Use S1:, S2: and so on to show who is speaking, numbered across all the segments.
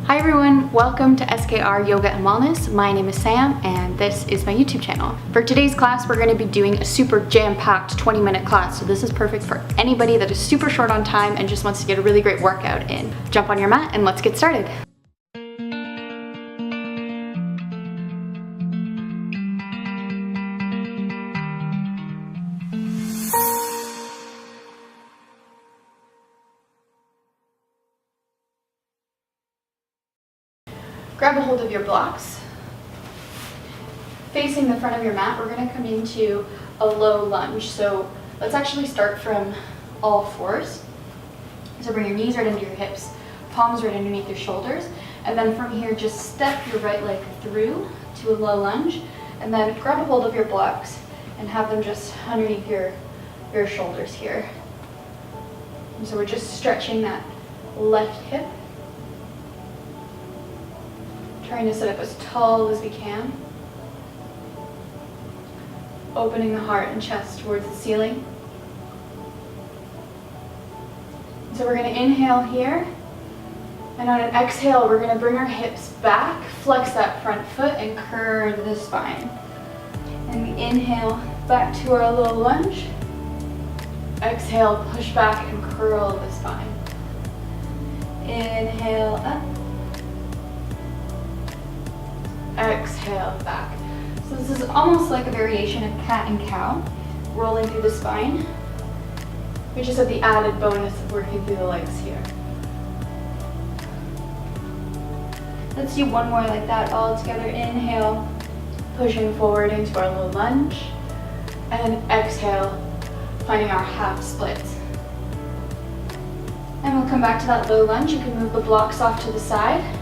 S1: Hi everyone, welcome to SKR Yoga and Wellness. My name is Sam and this is my YouTube channel. For today's class, we're going to be doing a super jam-packed 20-minute class. So this is perfect for anybody that is super short on time and just wants to get a really great workout in. Jump on your mat and let's get started. Grab a hold of your blocks. Facing the front of your mat, we're going to come into a low lunge. So let's actually start from all fours. So bring your knees right into your hips, palms right underneath your shoulders, and then from here just step your right leg through to a low lunge, and then grab a hold of your blocks and have them just underneath your shoulders here. And so we're just stretching that left hip. Trying to sit up as tall as we can. Opening the heart and chest towards the ceiling. So we're going to inhale here. And on an exhale, we're going to bring our hips back, flex that front foot, and curve the spine. And we inhale back to our low lunge. Exhale, push back and curl the spine. Inhale up. Exhale back. So this is almost like a variation of cat and cow, rolling through the spine. We just have the added bonus of working through the legs here. Let's do one more like that all together. Inhale, pushing forward into our low lunge, and exhale, finding our half split. And we'll come back to that low lunge. You can move the blocks off to the side.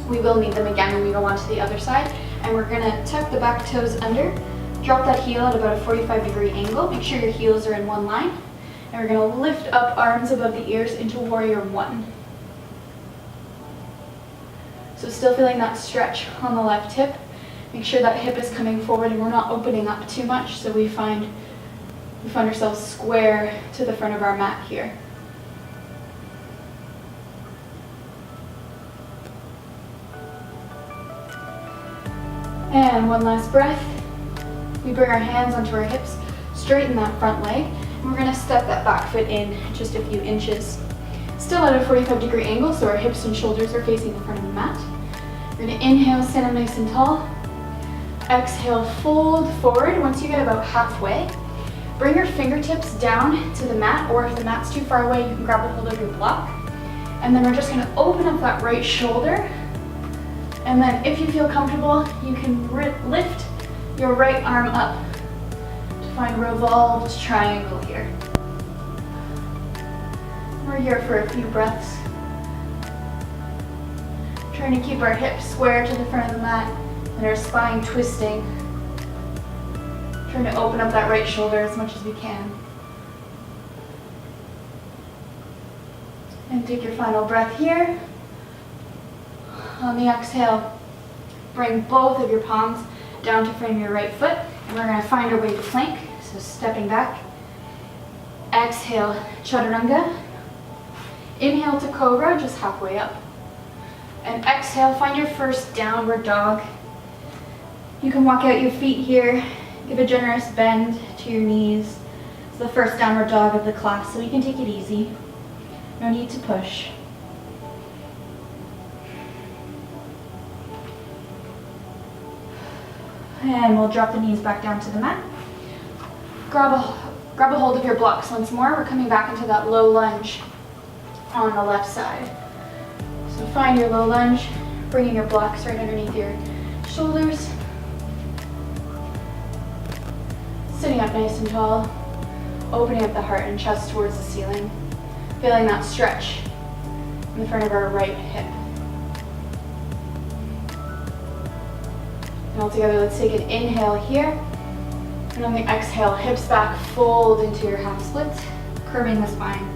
S1: We will need them again when we go on to the other side. And we're gonna tuck the back toes under, drop that heel at about a 45-degree angle. Make sure your heels are in one line. And we're gonna lift up arms above the ears into Warrior One. So still feeling that stretch on the left hip. Make sure that hip is coming forward and we're not opening up too much, so we find ourselves square to the front of our mat here. And one last breath. We bring our hands onto our hips, straighten that front leg, and we're going to step that back foot in just a few inches. Still at a 45-degree angle, so our hips and shoulders are facing the front of the mat. We're going to inhale, stand up nice and tall. Exhale, fold forward. Once you get about halfway, bring your fingertips down to the mat, or if the mat's too far away, you can grab a hold of your block. And then we're just going to open up that right shoulder. And then if you feel comfortable, you can lift your right arm up to find revolved triangle here. We're here for a few breaths. Trying to keep our hips square to the front of the mat and our spine twisting. Trying to open up that right shoulder as much as we can. And take your final breath here. On the exhale, bring both of your palms down to frame your right foot, and we're going to find our way to plank, so stepping back. Exhale, chaturanga. Inhale to cobra, just halfway up. And exhale, find your first downward dog. You can walk out your feet here, give a generous bend to your knees. It's the first downward dog of the class, so we can take it easy. No need to push. And we'll drop the knees back down to the mat. Grab a hold of your blocks once more. We're coming back into that low lunge on the left side. So find your low lunge, bringing your blocks right underneath your shoulders. Sitting up nice and tall, opening up the heart and chest towards the ceiling. Feeling that stretch in the front of our right hip. And all together, let's take an inhale here. And on the exhale, hips back, fold into your half split, curving the spine.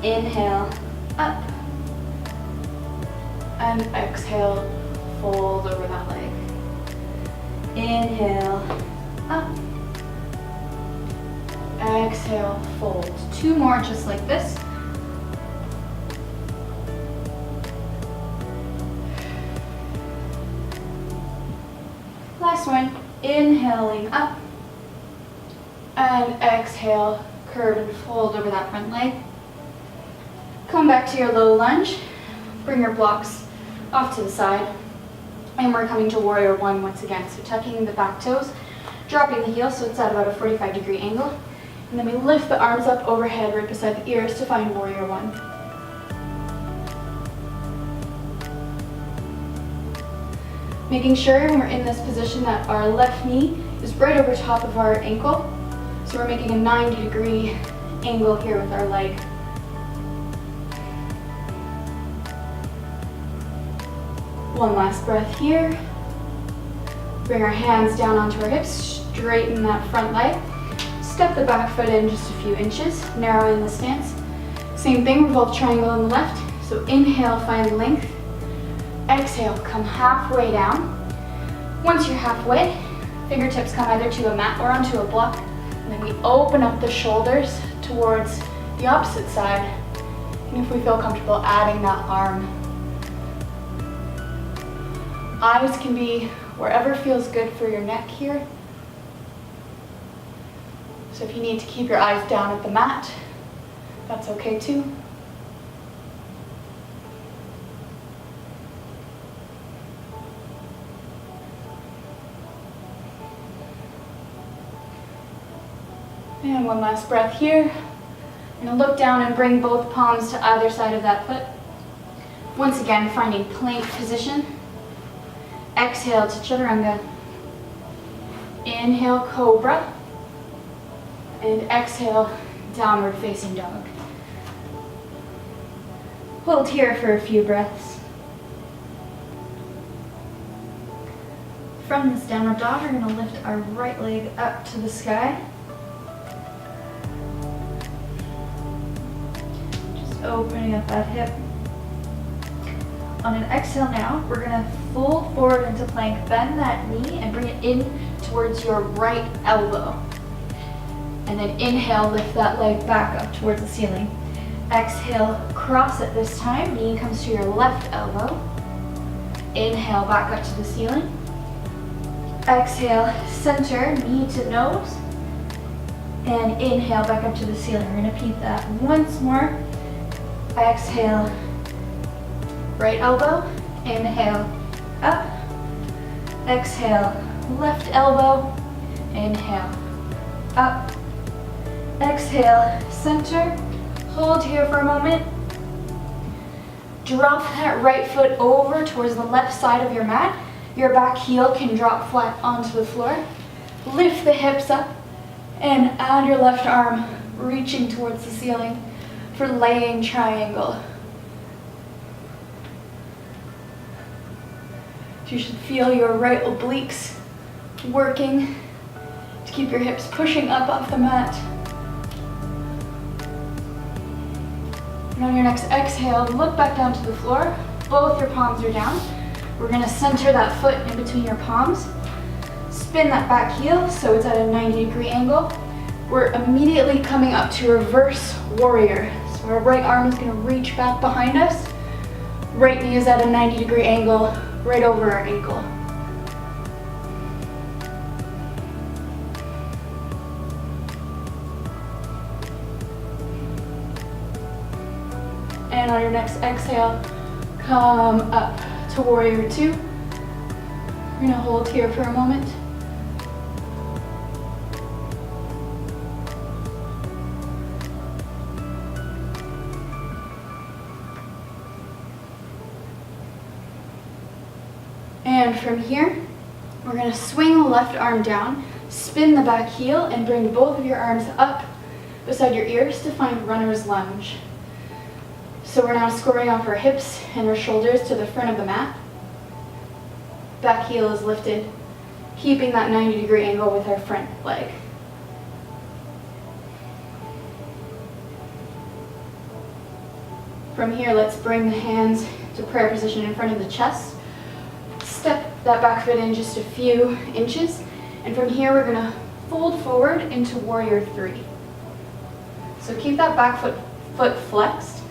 S1: Inhale, up. And exhale, fold over that leg. Inhale, up. Exhale, fold. Two more just like this. next one, inhaling up, and exhale, curve and fold over that front leg. Come back to your low lunge, bring your blocks off to the side, and we're coming to warrior one once again. So tucking the back toes, dropping the heel so it's at about a 45-degree angle, and then we lift the arms up overhead right beside the ears to find warrior one. Making sure when we're in this position that our left knee is right over top of our ankle. So we're making a 90-degree angle here with our leg. One last breath here. Bring our hands down onto our hips, straighten that front leg. Step the back foot in just a few inches, narrowing the stance. Same thing, revolve triangle on the left. So inhale, find length. Exhale, come halfway down. Once you're halfway, fingertips come either to a mat or onto a block. And then we open up the shoulders towards the opposite side. And if we feel comfortable, adding that arm. Eyes can be wherever feels good for your neck here. So if you need to keep your eyes down at the mat, that's okay too. And one last breath here. I'm going to look down and bring both palms to either side of that foot. Once again, finding plank position. Exhale to chaturanga. Inhale, cobra. And exhale, downward facing dog. Hold here for a few breaths. From this downward dog, we're going to lift our right leg up to the sky. Opening up that hip. On an exhale now, we're going to fold forward into plank, bend that knee and bring it in towards your right elbow. And then inhale, lift that leg back up towards the ceiling. Exhale, cross it this time, knee comes to your left elbow. Inhale, back up to the ceiling. Exhale, center, knee to nose. And inhale, back up to the ceiling. We're going to repeat that once more. Exhale, right elbow, inhale, up, exhale, left elbow, inhale, up, exhale, center, hold here for a moment, drop that right foot over towards the left side of your mat, your back heel can drop flat onto the floor, lift the hips up, and add your left arm reaching towards the ceiling for laying triangle. You should feel your right obliques working to keep your hips pushing up off the mat. And on your next exhale, look back down to the floor. Both your palms are down. We're going to center that foot in between your palms. Spin that back heel so it's at a 90-degree angle. We're immediately coming up to reverse warrior. So our right arm is going to reach back behind us. Right knee is at a 90-degree angle, right over our ankle. And on your next exhale, come up to warrior two. We're going to hold here for a moment. And from here, we're going to swing the left arm down, spin the back heel, and bring both of your arms up beside your ears to find runner's lunge. So we're now squaring off our hips and our shoulders to the front of the mat. Back heel is lifted, keeping that 90-degree angle with our front leg. From here, let's bring the hands to prayer position in front of the chest. Step that back foot in just a few inches. And from here, we're going to fold forward into warrior three. So keep that back foot flexed,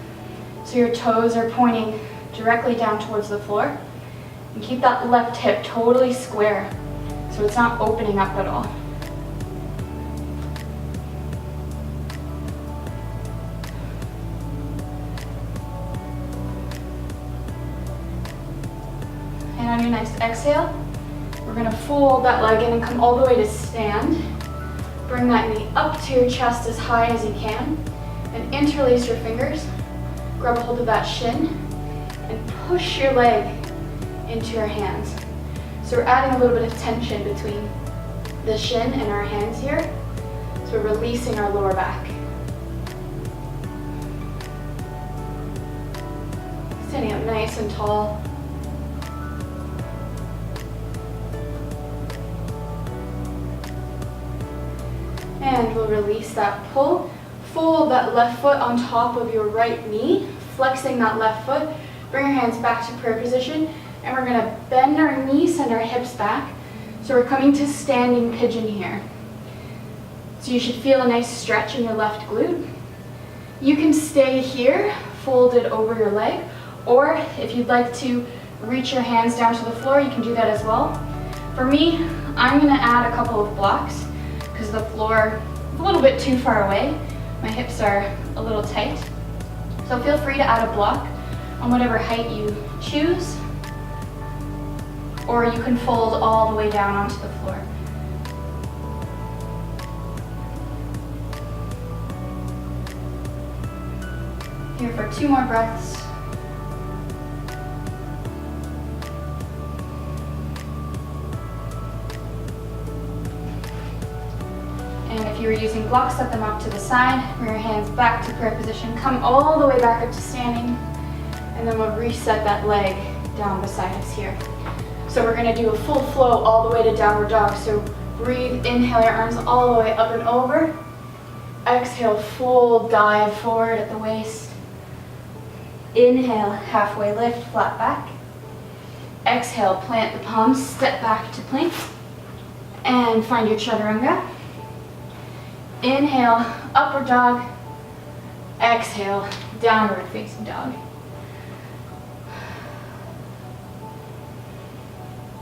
S1: so your toes are pointing directly down towards the floor. And keep that left hip totally square. So So it's not opening up at all. And on your next exhale, we're gonna fold that leg in and come all the way to stand. Bring that knee up to your chest as high as you can and interlace your fingers. Grab a hold of that shin and push your leg into your hands. So we're adding a little bit of tension between the shin and our hands here. So we're releasing our lower back. Standing up nice and tall. And we'll release that pull. Fold that left foot on top of your right knee, flexing that left foot. Bring your hands back to prayer position, and we're gonna bend our knees, send our hips back. So we're coming to standing pigeon here. So you should feel a nice stretch in your left glute. You can stay here, folded over your leg, or if you'd like to reach your hands down to the floor, you can do that as well. For me, I'm gonna add a couple of blocks because the floor is a little bit too far away. My hips are a little tight. So feel free to add a block on whatever height you choose, or you can fold all the way down onto the floor. Here for 2 more breaths. And if you were using blocks, set them off to the side. Bring your hands back to prayer position. Come all the way back up to standing. And then we'll reset that leg down beside us here. So we're gonna do a full flow all the way to downward dog. So breathe, inhale your arms all the way up and over. Exhale, full dive forward at the waist. Inhale, halfway lift, flat back. Exhale, plant the palms, step back to plank. And find your chaturanga. Inhale, upward dog. Exhale, downward facing dog.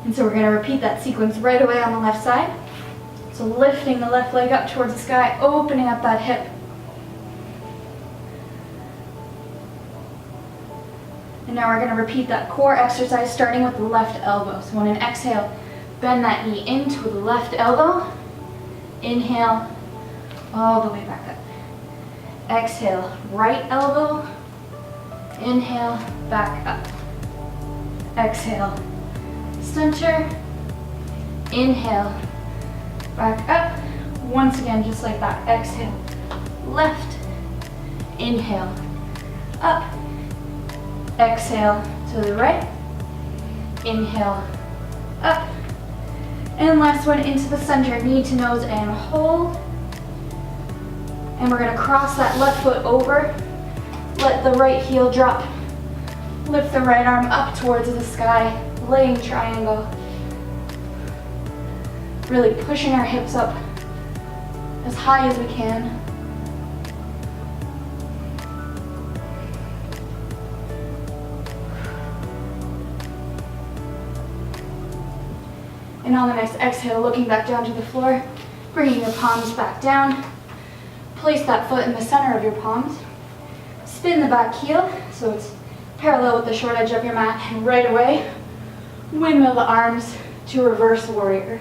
S1: And so we're going to repeat that sequence right away on the left side. So lifting the left leg up towards the sky, opening up that hip. And now we're going to repeat that core exercise starting with the left elbow. So on an exhale, bend that knee into the left elbow. Inhale, all the way back up. Exhale, right elbow. Inhale, back up. Exhale, center. Inhale, back up. Once again, just like that. Exhale, left. Inhale, up. Exhale to the right. Inhale, up. And last one into the center, knee to nose and hold. And we're gonna cross that left foot over. Let the right heel drop. Lift the right arm up towards the sky, laying triangle. Really pushing our hips up as high as we can. And on the next exhale, looking back down to the floor, bringing your palms back down. Place that foot in the center of your palms. Spin the back heel so it's parallel with the short edge of your mat, and right away, windmill the arms to reverse warrior.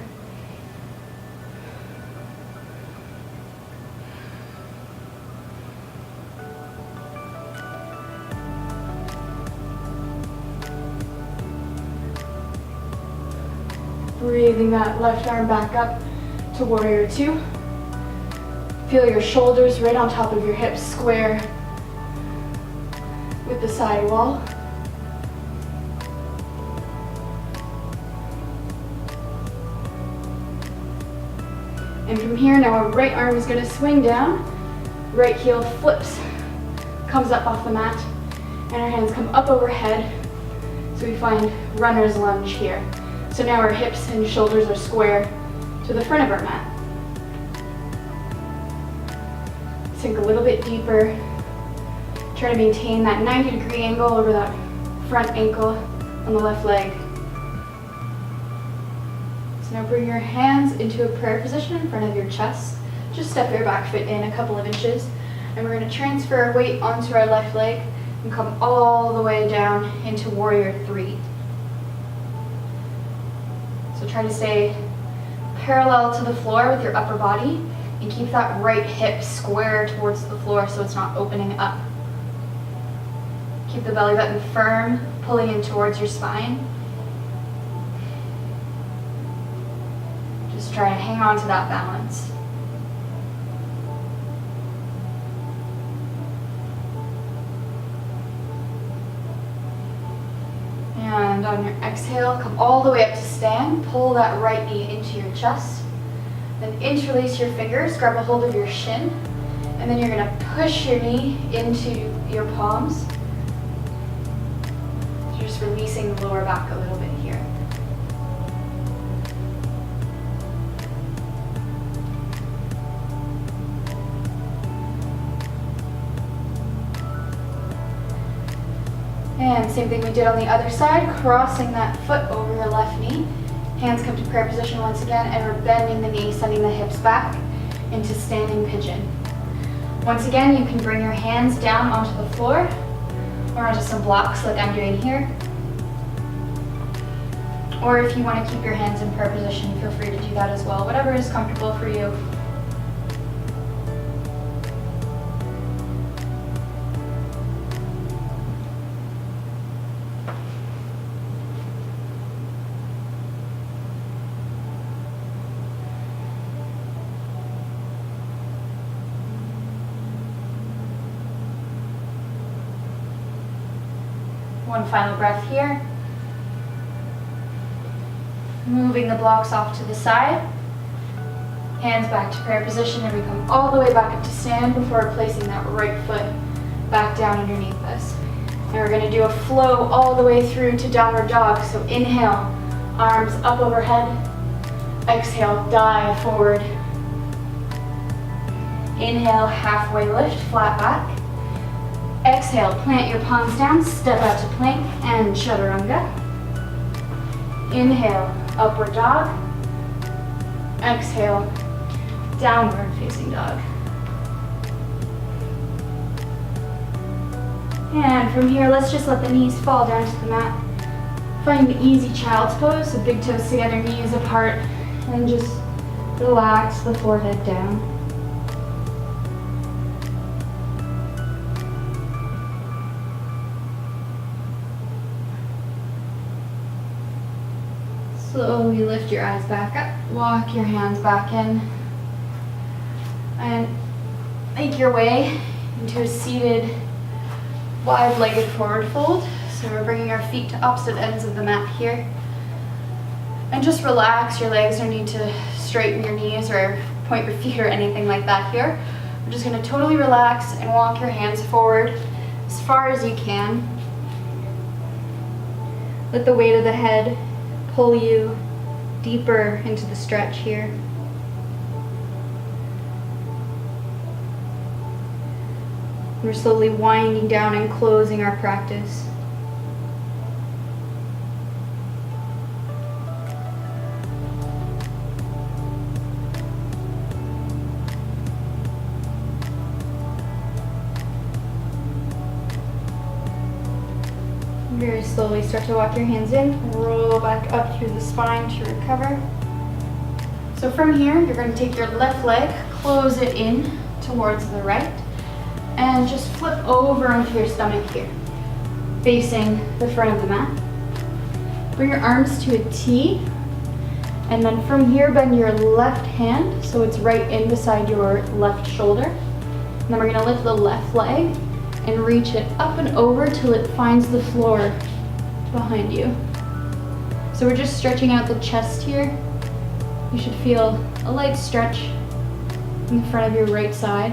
S1: Breathing that left arm back up to warrior 2. Feel your shoulders right on top of your hips, square with the side wall. And from here, now our right arm is going to swing down, right heel flips, comes up off the mat, and our hands come up overhead, so we find runner's lunge here. So now our hips and shoulders are square to the front of our mat. Sink a little bit deeper. Try to maintain that 90-degree angle over that front ankle on the left leg. So now bring your hands into a prayer position in front of your chest. Just step your back foot in a couple of inches. And we're going to transfer our weight onto our left leg and come all the way down into Warrior 3. So try to stay parallel to the floor with your upper body and keep that right hip square towards the floor so it's not opening up. Keep the belly button firm, pulling in towards your spine. Just try to hang on to that balance. And on your exhale, come all the way up to stand. Pull that right knee into your chest. Then interlace your fingers, grab a hold of your shin, and then you're going to push your knee into your palms. So just releasing the lower back a little bit here. And same thing we did on the other side, crossing that foot over your left knee. Hands come to prayer position once again, and we're bending the knee, sending the hips back into standing pigeon. Once again, you can bring your hands down onto the floor or onto some blocks like I'm doing here. Or if you want to keep your hands in prayer position, feel free to do that as well, whatever is comfortable for you. One final breath here. Moving the blocks off to the side. Hands back to prayer position, and we come all the way back up to stand before placing that right foot back down underneath us. And we're going to do a flow all the way through to downward dog. So inhale, arms up overhead. Exhale, dive forward. Inhale, halfway lift, flat back. Exhale, plant your palms down, step out to plank and chaturanga. Inhale, upward dog. Exhale, downward facing dog. And from here, let's just let the knees fall down to the mat. Find an easy child's pose, so big toes together, knees apart, and just relax the forehead down. Slowly lift your eyes back up, walk your hands back in, and make your way into a seated, wide-legged forward fold. So we're bringing our feet to opposite ends of the mat here. And just relax your legs, no need to straighten your knees or point your feet or anything like that here. We're just going to totally relax and walk your hands forward as far as you can. Let the weight of the head pull you deeper into the stretch here. We're slowly winding down and closing our practice. Very slowly start to walk your hands in, roll back up through the spine to recover. So from here, you're going to take your left leg, close it in towards the right, and just flip over onto your stomach here, facing the front of the mat. Bring your arms to a T, and then from here, bend your left hand so it's right in beside your left shoulder. And then we're going to lift the left leg and reach it up and over till it finds the floor behind you. So we're just stretching out the chest here. You should feel a light stretch in the front of your right side.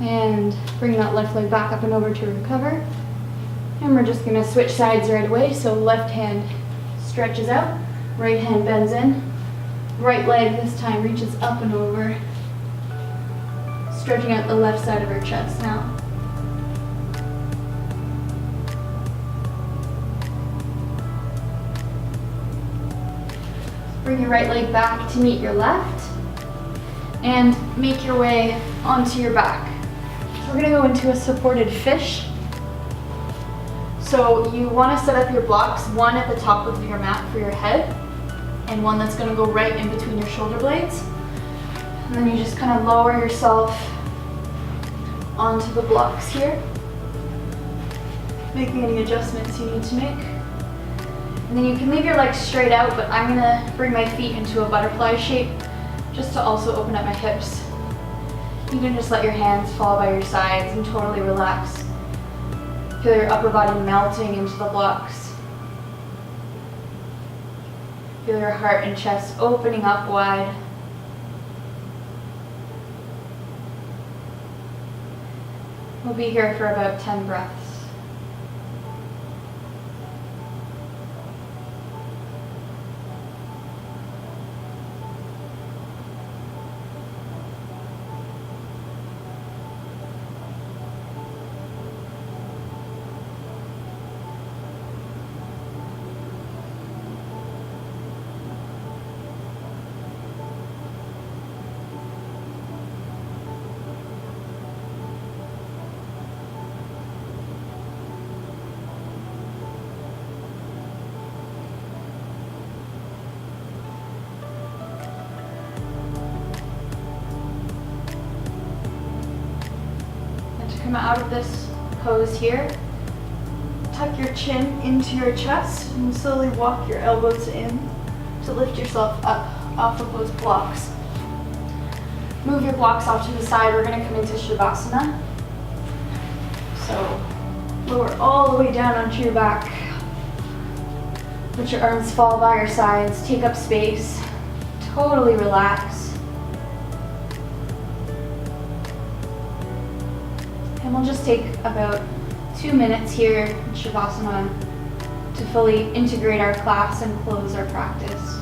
S1: And bring that left leg back up and over to recover. And we're just going to switch sides right away. So left hand stretches out. Right hand bends in, right leg this time reaches up and over, stretching out the left side of our chest now. Bring your right leg back to meet your left and make your way onto your back. So we're gonna go into a supported fish. So you wanna set up your blocks, one at the top of your mat for your head and one that's gonna go right in between your shoulder blades. And then you just kind of lower yourself onto the blocks here, making any adjustments you need to make. And then you can leave your legs straight out, but I'm gonna bring my feet into a butterfly shape just to also open up my hips. You can just let your hands fall by your sides and totally relax. Feel your upper body melting into the blocks. Feel your heart and chest opening up wide. We'll be here for about 10 breaths. Come out of this pose here. Tuck your chin into your chest and slowly walk your elbows in to lift yourself up off of those blocks. Move your blocks off to the side. We're going to come into Shavasana. So lower all the way down onto your back. Let your arms fall by your sides. Take up space. Totally relax. And we'll just take about 2 minutes here in Shavasana to fully integrate our class and close our practice.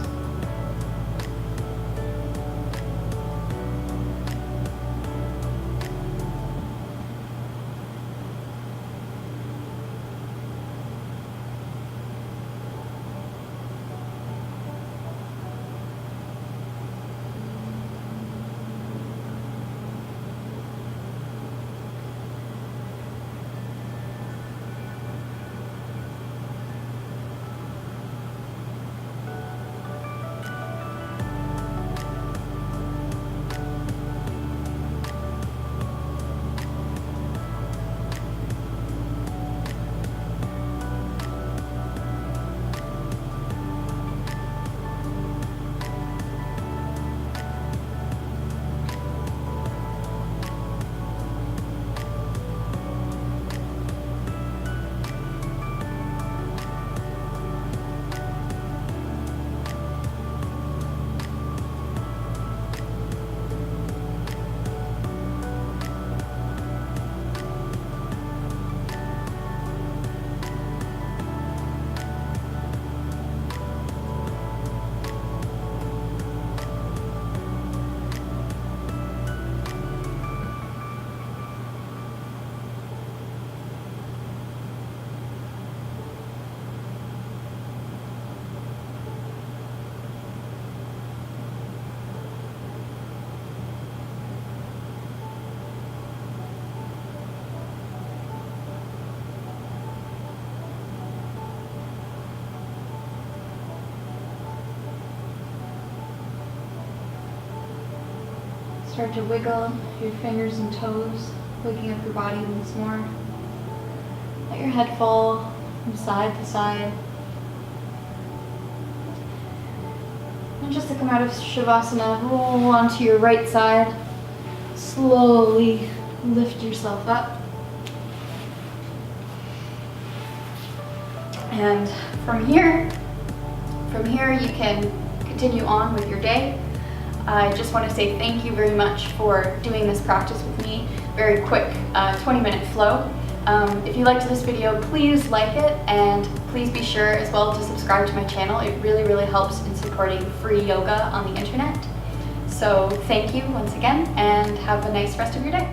S1: Start to wiggle your fingers and toes, waking up your body once more. Let your head fall from side to side. And just to come out of Shavasana, roll onto your right side. Slowly lift yourself up. And from here you can continue on with your day. I just want to say thank you very much for doing this practice with me. Very quick 20-minute flow. If you liked this video, please like it, and please be sure as well to subscribe to my channel. It really, really helps in supporting free yoga on the internet. So thank you once again, and have a nice rest of your day.